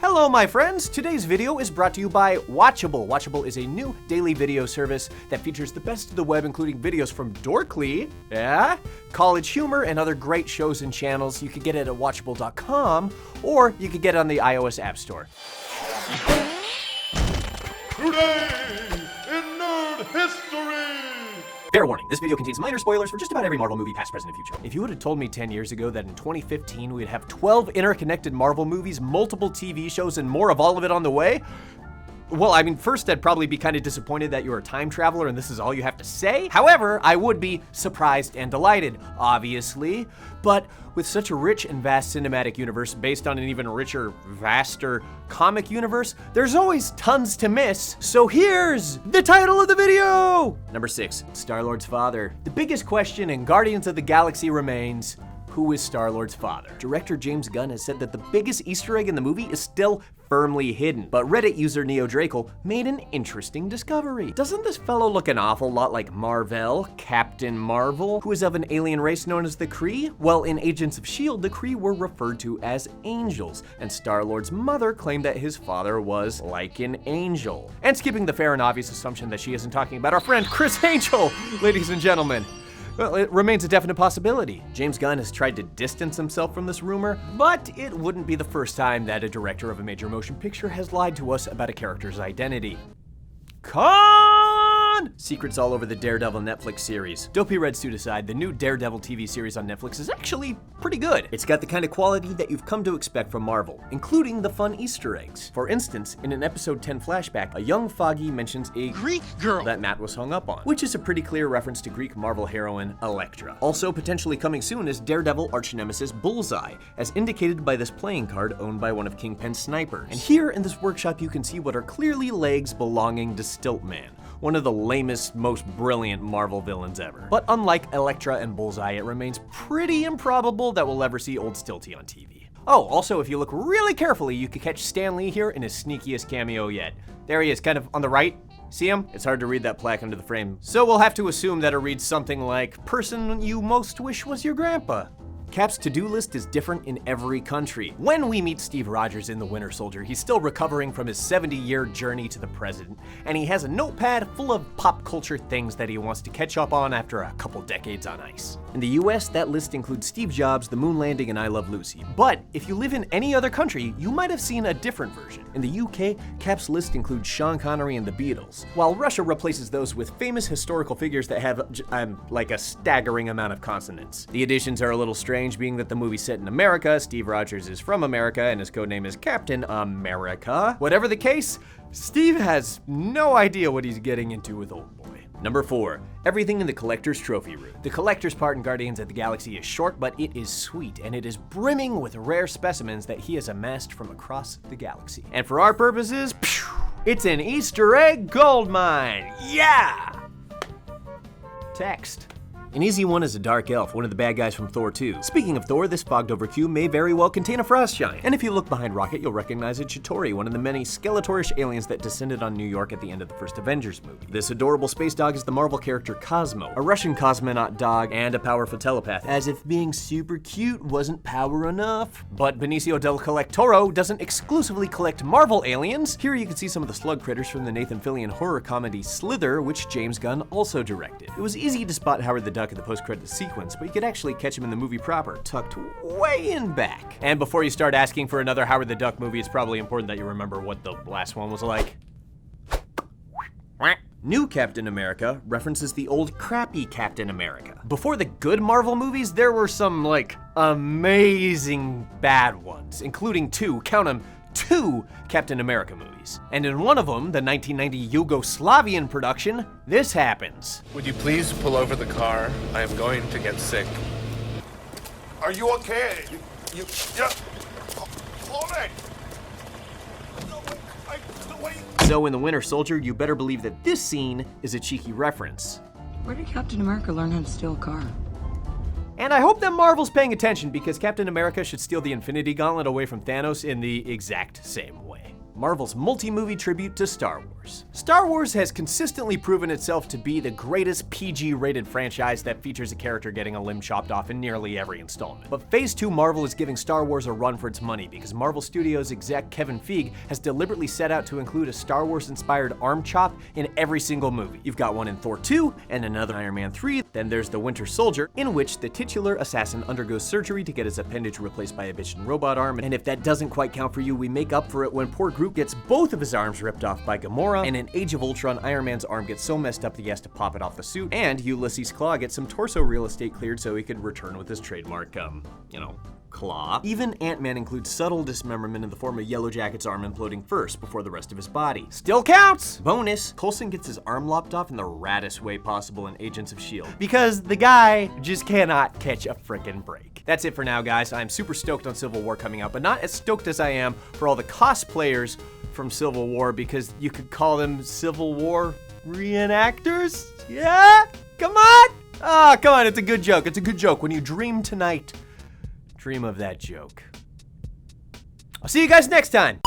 Hello my friends, today's video is brought to you by Watchable. Watchable is a new daily video service that features the best of the web, including videos from Dorkly, college humor, and other great shows and channels. You can get it at watchable.com, or you can get it on the iOS App Store. Today in Nerd History! Fair warning, this video contains minor spoilers for just about every Marvel movie, past, present, and future. If you would have told me 10 years ago that in 2015 we'd have 12 interconnected Marvel movies, multiple TV shows, and more of all of it on the way, well, I mean, first I'd probably be kind of disappointed that you're a time traveler and this is all you have to say. However, I would be surprised and delighted, obviously. But with such a rich and vast cinematic universe based on an even richer, vaster comic universe, there's always tons to miss. So here's the title of the video! Number 6, Star-Lord's father. The biggest question in Guardians of the Galaxy remains, who is Star-Lord's father? Director James Gunn has said that the biggest Easter egg in the movie is still firmly hidden, but Reddit user NeoDrakel made an interesting discovery. Doesn't this fellow look an awful lot like Marvel, Captain Marvel, who is of an alien race known as the Kree? Well, in Agents of S.H.I.E.L.D., the Kree were referred to as angels, and Star-Lord's mother claimed that his father was like an angel. And skipping the fair and obvious assumption that she isn't talking about our friend Chris Angel, ladies and gentlemen. Well, it remains a definite possibility. James Gunn has tried to distance himself from this rumor, but it wouldn't be the first time that a director of a major motion picture has lied to us about a character's identity. Secrets all over the Daredevil Netflix series. Dopey Red Suit aside, the new Daredevil TV series on Netflix is actually pretty good. It's got the kind of quality that you've come to expect from Marvel, including the fun Easter eggs. For instance, in an episode 10 flashback, a young Foggy mentions a Greek girl that Matt was hung up on, which is a pretty clear reference to Greek Marvel heroine Elektra. Also potentially coming soon is Daredevil arch-nemesis Bullseye, as indicated by this playing card owned by one of Kingpin's snipers. And here in this workshop you can see what are clearly legs belonging to Stiltman, one of the lamest, most brilliant Marvel villains ever. But unlike Elektra and Bullseye, it remains pretty improbable that we'll ever see old Stilty on TV. Oh, also, if you look really carefully, you could catch Stan Lee here in his sneakiest cameo yet. There he is, kind of on the right. See him? It's hard to read that plaque under the frame. So we'll have to assume that it reads something like, "Person you most wish was your grandpa." Cap's to-do list is different in every country. When we meet Steve Rogers in The Winter Soldier, he's still recovering from his 70-year journey to the present, and he has a notepad full of pop culture things that he wants to catch up on after a couple decades on ice. In the US, that list includes Steve Jobs, the moon landing, and I Love Lucy. But if you live in any other country, you might have seen a different version. In the UK, Cap's list includes Sean Connery and the Beatles, while Russia replaces those with famous historical figures that have like a staggering amount of consonants. The additions are a little strange, being that the movie's set in America, Steve Rogers is from America, and his codename is Captain America. Whatever the case, Steve has no idea what he's getting into with Old Boy. Number 4, everything in the collector's trophy room. The collector's part in Guardians of the Galaxy is short, but it is sweet, and it is brimming with rare specimens that he has amassed from across the galaxy. And for our purposes, it's an Easter egg gold mine. Yeah! Text. An easy one is a dark elf, one of the bad guys from Thor 2. Speaking of Thor, this fogged over cube may very well contain a frost giant. And if you look behind Rocket, you'll recognize a Chitauri, one of the many Skeletorish aliens that descended on New York at the end of the first Avengers movie. This adorable space dog is the Marvel character Cosmo, a Russian cosmonaut dog and a powerful telepath, as if being super cute wasn't power enough. But Benicio del Collectoro doesn't exclusively collect Marvel aliens. Here you can see some of the slug critters from the Nathan Fillion horror comedy Slither, which James Gunn also directed. It was easy to spot Howard the Duck in the post-credits sequence, but you could actually catch him in the movie proper, tucked way in back. And before you start asking for another Howard the Duck movie, it's probably important that you remember what the last one was like. New Captain America references the old crappy Captain America. Before the good Marvel movies, there were some, amazing bad ones, including count them, two Captain America movies. And in one of them, the 1990 Yugoslavian production, this happens. Would you please pull over the car? I am going to get sick. Are you okay? Yeah. Hold it! No, wait. So in The Winter Soldier, you better believe that this scene is a cheeky reference. Where did Captain America learn how to steal a car? And I hope that Marvel's paying attention, because Captain America should steal the Infinity Gauntlet away from Thanos in the exact same way. Marvel's multi-movie tribute to Star Wars. Star Wars has consistently proven itself to be the greatest PG-rated franchise that features a character getting a limb chopped off in nearly every installment. But Phase 2 Marvel is giving Star Wars a run for its money because Marvel Studios exec Kevin Feige has deliberately set out to include a Star Wars-inspired arm chop in every single movie. You've got one in Thor 2 and another in Iron Man 3, then there's The Winter Soldier, in which the titular assassin undergoes surgery to get his appendage replaced by a bitchin' robot arm, and if that doesn't quite count for you, we make up for it when poor Groot gets both of his arms ripped off by Gamora, and in Age of Ultron, Iron Man's arm gets so messed up that he has to pop it off the suit, and Ulysses Claw gets some torso real estate cleared so he could return with his trademark, claw. Even Ant-Man includes subtle dismemberment in the form of Yellow Jacket's arm imploding first before the rest of his body. Still counts! Bonus, Coulson gets his arm lopped off in the raddest way possible in Agents of S.H.I.E.L.D. because the guy just cannot catch a frickin' break. That's it for now, guys. I'm super stoked on Civil War coming out, but not as stoked as I am for all the cosplayers from Civil War, because you could call them Civil War reenactors? Yeah? Come on! Ah, come on, it's a good joke. It's a good joke. When you dream tonight, dream of that joke. I'll see you guys next time.